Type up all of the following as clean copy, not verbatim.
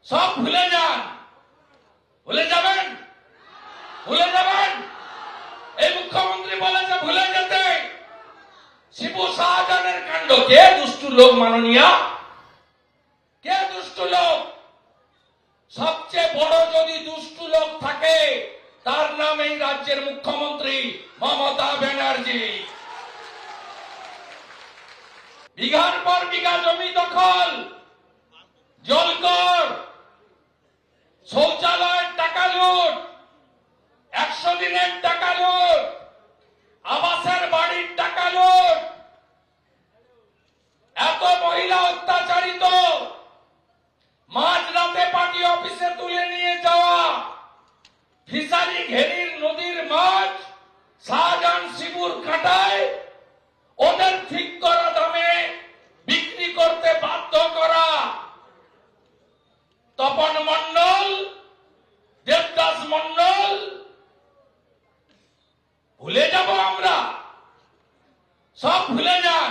সব ভুলে যান, ভুলে যাবেন, ভুলে যাবেন। এই মুখ্যমন্ত্রী বলেছে ভুলে যেতে। শিবু শাহজাহানের কাণ্ড, কে দুষ্টু লোক মাননীয়া, কে দুষ্টু লোক? সবচেয়ে বড় যদি দুষ্টু লোক থাকে তার নাম এই রাজ্যের মুখ্যমন্ত্রী মমতা ব্যানার্জি। বিঘার পর বিঘা জমি দখল, জলকর, শৌচালয়ের টাকা লুট, 100 দিনের টাকা লুট, আবাসের বাড়ির টাকা লুট, এত মহিলা অত্যাচারিত, মাঝরাতে পার্টি অফিসে তুলে নিয়ে যাওয়া, ফিশারি ঘেরির নদীর মাছ শাহজাহান শিবুর কাঁটায় ওদের ঠিক করা দামে বিক্রি করতে বাধ্য করা, তপন মন্ডল, দেবদাস মন্ডল, ভুলে যাব আমরা? সব ভুলে যান,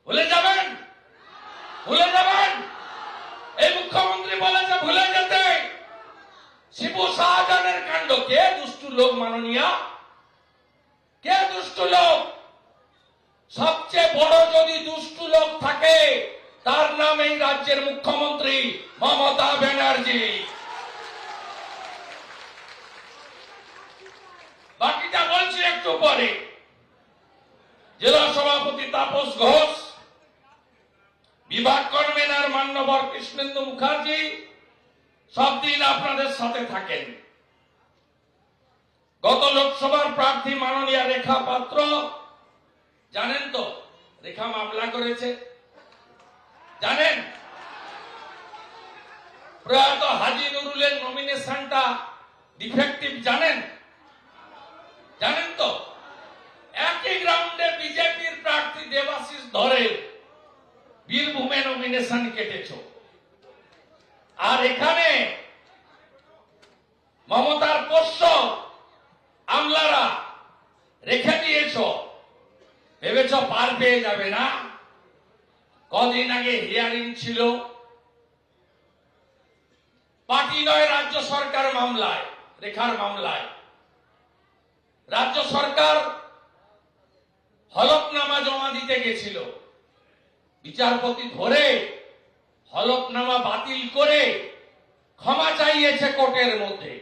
ভুলে যাবেন, ভুলে যাবেন। এই মুখ্যমন্ত্রী বলেছে ভুলে যেতে। শিবু শাহজাহানের কাণ্ড, কে দুষ্টু লোক মাননীয়া, কে দুষ্টু লোক? সবচেয়ে বড় যদি দুষ্টু লোক থাকে তার নাম এই রাজ্যের মুখ্যমন্ত্রী মমতা ব্যানার্জি। বাকিটা বলছি একটু পরে। জেলা সভাপতি তাপস ঘোষ, বিভাগ কনভেনার মান্যবর কৃষ্ণেন্দু মুখার্জি সব দিন আপনাদের সাথে থাকেন। গত লোকসভার প্রার্থী মাননীয়া রেখা পাত্র, জানেন তো রেখা মামলা করেছে, জানেন? প্রয়াত হাজী নুরুলের নমিনেশনটা ডিফেক্টিভ, জানেন? জানেন তো? একই গ্রাউন্ডে বিজেপির প্রার্থী দেবাশিস ধরে বীরভূমে নমিনেশন কেটেছ, আর এখানে মমতার পোষ্য আমলারা রেখে দিয়েছ, ভেবেছ পার পেয়ে যাবে না? কদিন আগে হিয়ারিং ছিল, পার্টি নয় রাজ্য সরকার মামলায়, রেখার মামলায় রাজ্য সরকার হলফনামা জমা দিতে গেছিল, বিচারপতি ধরে হলফনামা বাতিল করে ক্ষমা চাইয়েছে কোর্টের মধ্যে।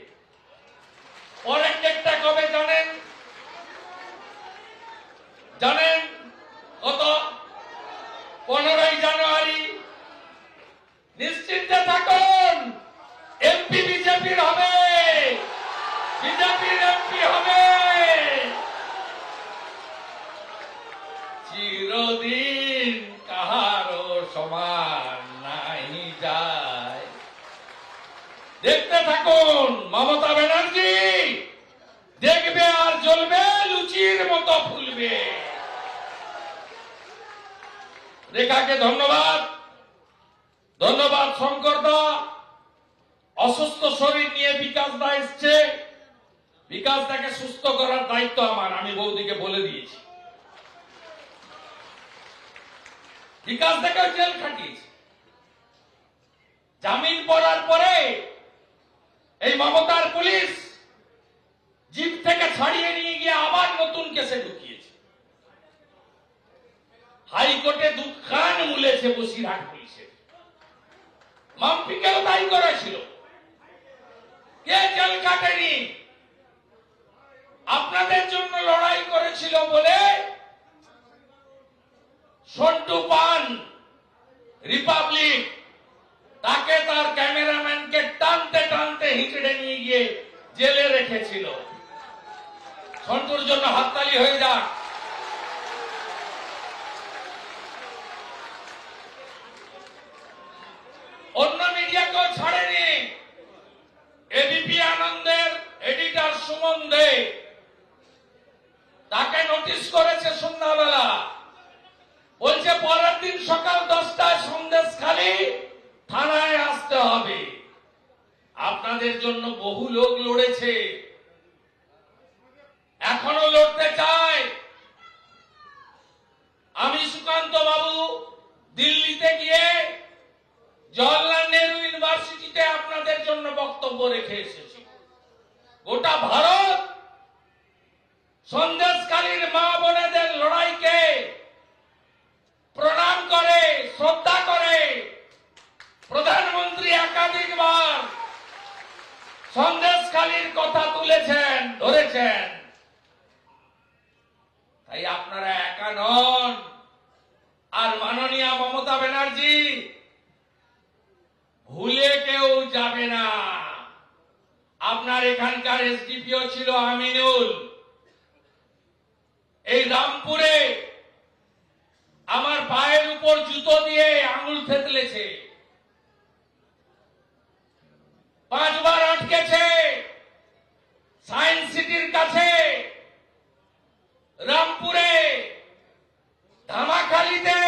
পরের ডেটটা কবে জানেন? জানেন কত? 15ই জানুয়ারি। নিশ্চিন্তে থাকুন, এমপি বিজেপির হবে, বিজেপির এমপি হবে। চিরদিন কাহারো সমান নাই যায়। দেখতে থাকুন, মমতা ব্যানার্জি দেখবে আর জ্বলবে, লুচির মতো ফুলবে। রেখাকে ধন্যবাদ, ধন্যবাদ শঙ্কর দা। অসুস্থ শরীর নিয়ে বিকাশ দা এসছে, বিকাশ দাকে সুস্থ করার দায়িত্ব আমার, আমি বৌদিকে বলে দিয়েছি। বিকাশ দাকে জেল খাটিয়েছে, জামিন পড়ার পরে এই মমতার পুলিশ জিপ থেকে ছাড়িয়ে নিয়ে গিয়ে আবার নতুন কেসে ঢুকিয়েছে। হাইকোর্টে দুখান মুলেছে বসিরহাট পুলিশের, মাম্পিকেও তাই করেছিল। কে জেল কাটেনি? আপনাদের জন্য লড়াই করেছিল বলে সন্টু পান রিপাবলিক তাকে তার ক্যামেরাম্যানকে টানতে টানতে হিঁচড়ে নিয়ে গিয়ে জেলে রেখেছিল। সন্টুর জন্য হাততালি হয়ে যাক। অন্য মিডিয়াকেও ছাড়েনি। এবিপি আনন্দের এডিটর সুমন দে, তাকে নোটিশ করেছে সন্ধ্যাবেলা, বলছে পরের দিন সকাল 10টায় সন্দেশখালী থানায় আসতে হবে। আপনাদের জন্য বহু লোক লড়েছে, এখনো লড়তে চায়। আমি সুকান্ত বাবু দিল্লিতে গিয়ে জওহরলাল নেহরু ইউনিভার্সিটি বক্তব্য রেখে এসেছি। গোটা ভারত সন্দেশখালীর মা বোনেদের লড়াইকে প্রণাম করে, শ্রদ্ধা করে। প্রধানমন্ত্রী একাধিকবার সন্দেশখালীর কথা তুলেছেন, ধরেছেন। তাই আপনারা একা নন। আর মাননীয়া মমতা ব্যানার্জি ভুলে কেউ যাবে না। আপনার এখানকার এসডিপিও ছিল আমিনুল। এই রামপুরে আমার পায়ের উপর জুতো দিয়ে আঙুল থেতলেছে, 5 বার আটকেছে। সায়েন্স সিটির কাছে, রামপুরে, ধামাখালীতে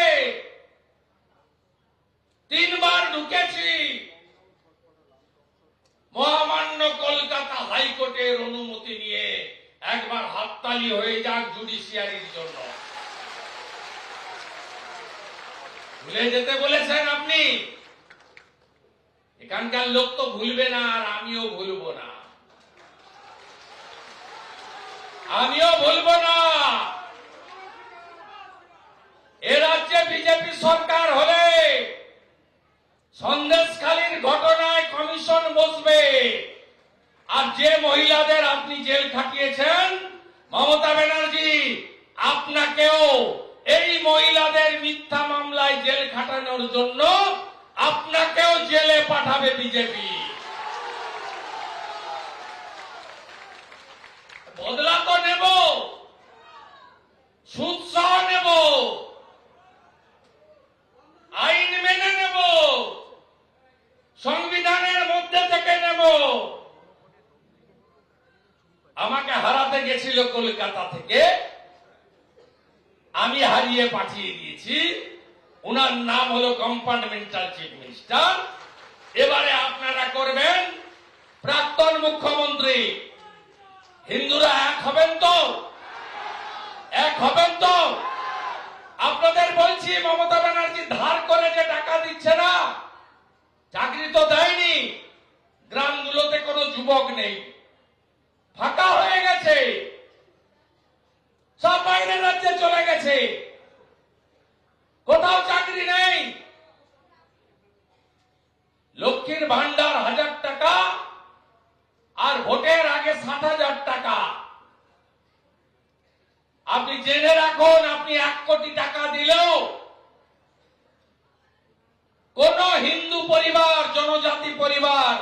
3 বার ঢুকেছি। মহামান্য কলকাতা হাইকোর্টের অনুমতি নিয়ে একবার হাততালি হয়ে যাক জুডিশিয়ারির জন্য। ভুলে যেতে বলেছেন আপনি। এখানকার লোক তো ভুলবে না, আর আমিও ভুলবো না। আমিও ভুলবো না। এ রাজ্যে বিজেপি সরকার হলে সন্দেশখালীর ঘটনায় কমিশন বসবে। আর যে মহিলাদের আপনি জেল খাটিয়েছেন, মমতা ব্যানার্জি আপনাকেও এই মহিলাদের মিথ্যা মামলায় জেল খাটানোর জন্য আপনাকেও জেলে পাঠাবে বিজেপি। বদলা তো নেব, সুদ সহ নেব, আইন মেনে নেব, সংবিধানের মধ্যে থেকে নেব। আমাকে হারাতে গেছিল কলকাতা থেকে, আমি হারিয়ে পাঠিয়ে দিয়েছি। উনার নাম হলো কম্পার্টমেন্টাল চিফ মিনিস্টার। এবারে আপনারা করবেন প্রাক্তন মুখ্যমন্ত্রী। হিন্দুরা এক হবেন তো? এক হবেন তো? আপনাদের বলছি, মমতা ব্যানার্জি ধার করে যে টাকা দিচ্ছে না, চাকরি তো দেয়নি। গ্রামগুলোতে কোনো যুবক নেই, ফাঁকা হয়ে গেছে, সব বাইরের রাজ্যে চলে গেছে, কোথাও চাকরি নেই। লক্ষ্মীর ভান্ডার 1000 টাকা আর ভোটের আগে 60,000 টাকা। আপনি জেনে রাখুন, আপনি 1 কোটি টাকা দিলেও কোন হিন্দু পরিবার, জনজাতি পরিবার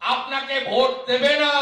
আপনাকে ভোট দেবে না।